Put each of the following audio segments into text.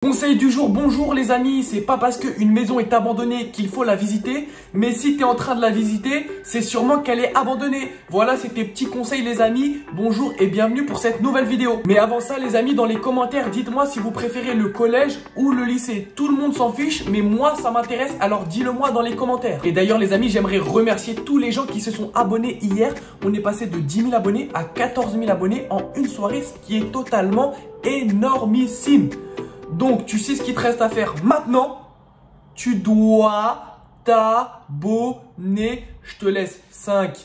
Conseil du jour, bonjour les amis, c'est pas parce qu'une maison est abandonnée qu'il faut la visiter, mais si tu es en train de la visiter, c'est sûrement qu'elle est abandonnée. Voilà, c'est tes petits conseils les amis, bonjour et bienvenue pour cette nouvelle vidéo. Mais avant ça les amis, dans les commentaires, dites-moi si vous préférez le collège ou le lycée. Tout le monde s'en fiche, mais moi ça m'intéresse, alors dis-le moi dans les commentaires. Et d'ailleurs les amis, j'aimerais remercier tous les gens qui se sont abonnés hier. On est passé de 10 000 abonnés à 14 000 abonnés en une soirée, ce qui est totalement énormissime. Donc, tu sais ce qu'il te reste à faire maintenant. Tu dois t'abonner. Je te laisse 5,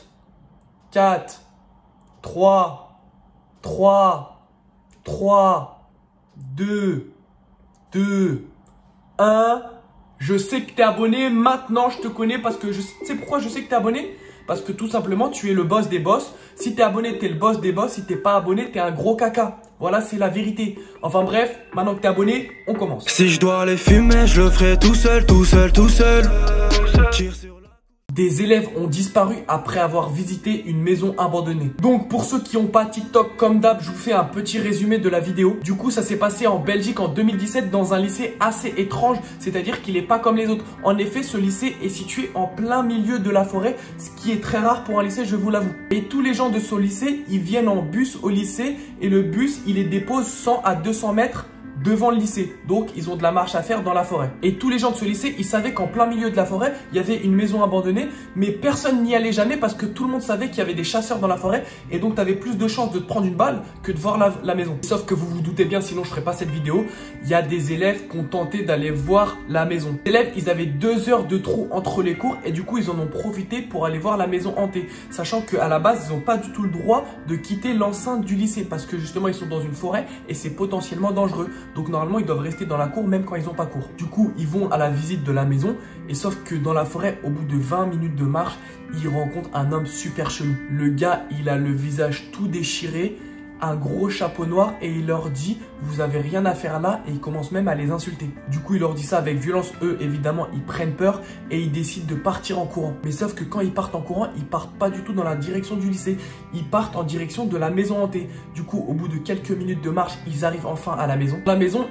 4, 3, 2, 1. Je sais que tu es abonné. Maintenant, je te connais parce que je sais pourquoi je sais que tu es abonné. Parce que tout simplement, tu es le boss des boss. Si tu es abonné, tu es le boss des boss. Si tu n'es pas abonné, tu es un gros caca. Voilà, c'est la vérité. Enfin bref, maintenant que tu es abonné, on commence. Si je dois aller fumer, je le ferai tout seul. Des élèves ont disparu après avoir visité une maison abandonnée. Donc pour ceux qui n'ont pas TikTok comme d'hab, je vous fais un petit résumé de la vidéo. Du coup, ça s'est passé en Belgique en 2017 dans un lycée assez étrange, c'est-à-dire qu'il n'est pas comme les autres. En effet, ce lycée est situé en plein milieu de la forêt, ce qui est très rare pour un lycée, je vous l'avoue. Et tous les gens de ce lycée, ils viennent en bus au lycée et le bus, il les dépose 100 à 200 mètres devant le lycée. Donc, ils ont de la marche à faire dans la forêt. Et tous les gens de ce lycée, ils savaient qu'en plein milieu de la forêt, il y avait une maison abandonnée, mais personne n'y allait jamais parce que tout le monde savait qu'il y avait des chasseurs dans la forêt et donc tu avais plus de chances de te prendre une balle que de voir la maison. Sauf que vous vous doutez bien, sinon je ferais pas cette vidéo, il y a des élèves qui ont tenté d'aller voir la maison. Les élèves, ils avaient 2 heures de trou entre les cours et du coup, ils en ont profité pour aller voir la maison hantée, sachant qu'à la base, ils n'ont pas du tout le droit de quitter l'enceinte du lycée parce que justement, ils sont dans une forêt et c'est potentiellement dangereux. Donc normalement, ils doivent rester dans la cour même quand ils n'ont pas cours. Du coup, ils vont à la visite de la maison et sauf que dans la forêt, au bout de 20 minutes de marche, ils rencontrent un homme super chelou. Le gars, il a le visage tout déchiré, un gros chapeau noir et il leur dit « Vous avez rien à faire là » et il commence même à les insulter. Du coup, il leur dit ça avec violence. Eux, évidemment, ils prennent peur et ils décident de partir en courant. Mais sauf que quand ils partent en courant, ils partent pas du tout dans la direction du lycée. Ils partent en direction de la maison hantée. Du coup, au bout de quelques minutes de marche, ils arrivent enfin à la maison.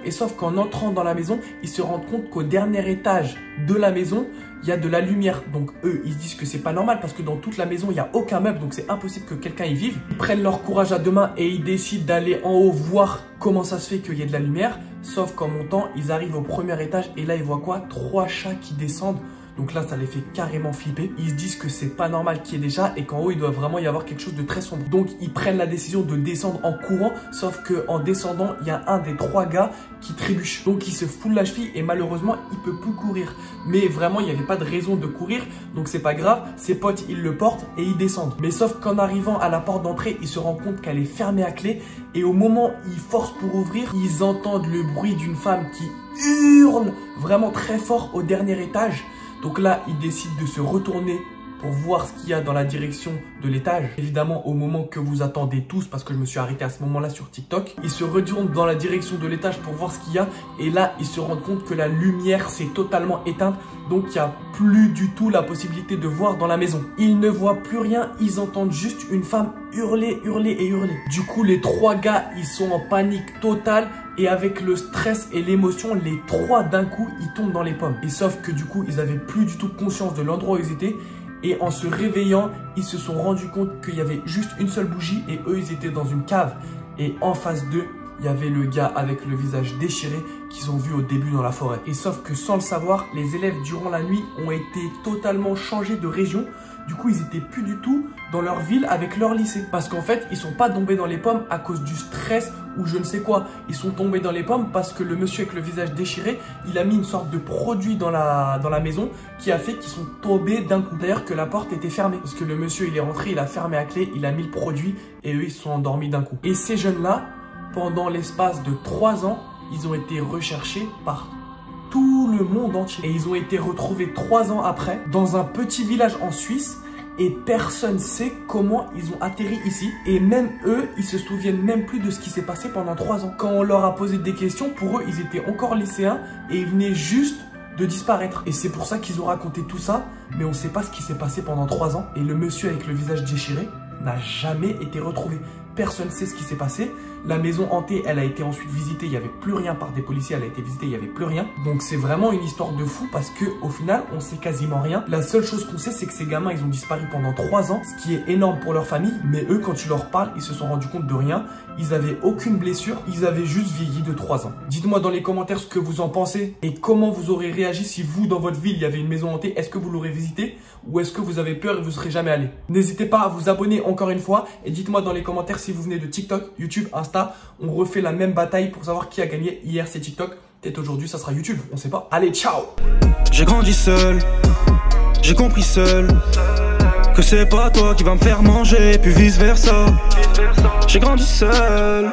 Et sauf qu'en entrant dans la maison, ils se rendent compte qu'au dernier étage de la maison, il y a de la lumière. Donc eux, ils se disent que c'est pas normal parce que dans toute la maison, il n'y a aucun meuble. Donc c'est impossible que quelqu'un y vive. Ils prennent leur courage à deux mains et ils décident d'aller en haut voir comment ça se fait qu'il y ait de la lumière. Sauf qu'en montant, ils arrivent au premier étage et là, ils voient quoi? 3 chats qui descendent. Donc là, ça les fait carrément flipper. Ils se disent que c'est pas normal qu'il y ait des chats et qu'en haut, il doit vraiment y avoir quelque chose de très sombre. Donc, ils prennent la décision de descendre en courant. Sauf qu'en descendant, il y a un des 3 gars qui trébuche. Donc, il se foule la cheville et malheureusement, il peut plus courir. Mais vraiment, il n'y avait pas de raison de courir. Donc, c'est pas grave. Ses potes, ils le portent et ils descendent. Mais sauf qu'en arrivant à la porte d'entrée, ils se rendent compte qu'elle est fermée à clé. Et au moment où ils forcent pour ouvrir, ils entendent le bruit d'une femme qui hurle vraiment très fort au dernier étage. Donc là, ils décident de se retourner pour voir ce qu'il y a dans la direction de l'étage. Évidemment, au moment que vous attendez tous, parce que je me suis arrêté à ce moment-là sur TikTok, ils se retournent dans la direction de l'étage pour voir ce qu'il y a. Et là, ils se rendent compte que la lumière s'est totalement éteinte. Donc, il n'y a plus du tout la possibilité de voir dans la maison. Ils ne voient plus rien, ils entendent juste une femme hurler, hurler et hurler. Du coup, les 3 gars, ils sont en panique totale. Et avec le stress et l'émotion, les 3 d'un coup, ils tombent dans les pommes. Et sauf que du coup, ils n'avaient plus du tout conscience de l'endroit où ils étaient. Et en se réveillant, ils se sont rendus compte qu'il y avait juste une seule bougie et eux, ils étaient dans une cave. Et en face d'eux, il y avait le gars avec le visage déchiré qu'ils ont vu au début dans la forêt. Et sauf que sans le savoir, les élèves durant la nuit ont été totalement changés de région. Du coup, ils étaient plus du tout dans leur ville avec leur lycée. Parce qu'en fait, ils sont pas tombés dans les pommes à cause du stress ou je ne sais quoi. Ils sont tombés dans les pommes parce que le monsieur avec le visage déchiré, il a mis une sorte de produit dans la maison qui a fait qu'ils sont tombés d'un coup. D'ailleurs que la porte était fermée. Parce que le monsieur, il est rentré, il a fermé à clé, il a mis le produit et eux, ils se sont endormis d'un coup. Et ces jeunes-là, pendant l'espace de 3 ans, ils ont été recherchés par tout le monde entier. Et ils ont été retrouvés 3 ans après dans un petit village en Suisse et personne sait comment ils ont atterri ici. Et même eux, ils se souviennent même plus de ce qui s'est passé pendant 3 ans. Quand on leur a posé des questions, pour eux, ils étaient encore lycéens et ils venaient juste de disparaître. Et c'est pour ça qu'ils ont raconté tout ça, mais on ne sait pas ce qui s'est passé pendant 3 ans. Et le monsieur avec le visage déchiré n'a jamais été retrouvé. Personne ne sait ce qui s'est passé. La maison hantée, elle a été ensuite visitée, il n'y avait plus rien par des policiers, elle a été visitée, il n'y avait plus rien. Donc c'est vraiment une histoire de fou parce que au final, on sait quasiment rien. La seule chose qu'on sait, c'est que ces gamins, ils ont disparu pendant 3 ans, ce qui est énorme pour leur famille. Mais eux, quand tu leur parles, ils se sont rendus compte de rien. Ils avaient aucune blessure, ils avaient juste vieilli de 3 ans. Dites-moi dans les commentaires ce que vous en pensez et comment vous aurez réagi si vous, dans votre ville, il y avait une maison hantée. Est-ce que vous l'aurez visitée ou est-ce que vous avez peur et vous ne serez jamais allé? N'hésitez pas à vous abonner encore une fois et dites-moi dans les commentaires si vous venez de TikTok, YouTube, Insta. On refait la même bataille pour savoir qui a gagné. Hier, c'est TikTok. Peut-être aujourd'hui, ça sera YouTube. On sait pas. Allez, ciao! J'ai grandi seul, j'ai compris seul que c'est pas toi qui va me faire manger, puis vice versa. J'ai grandi seul.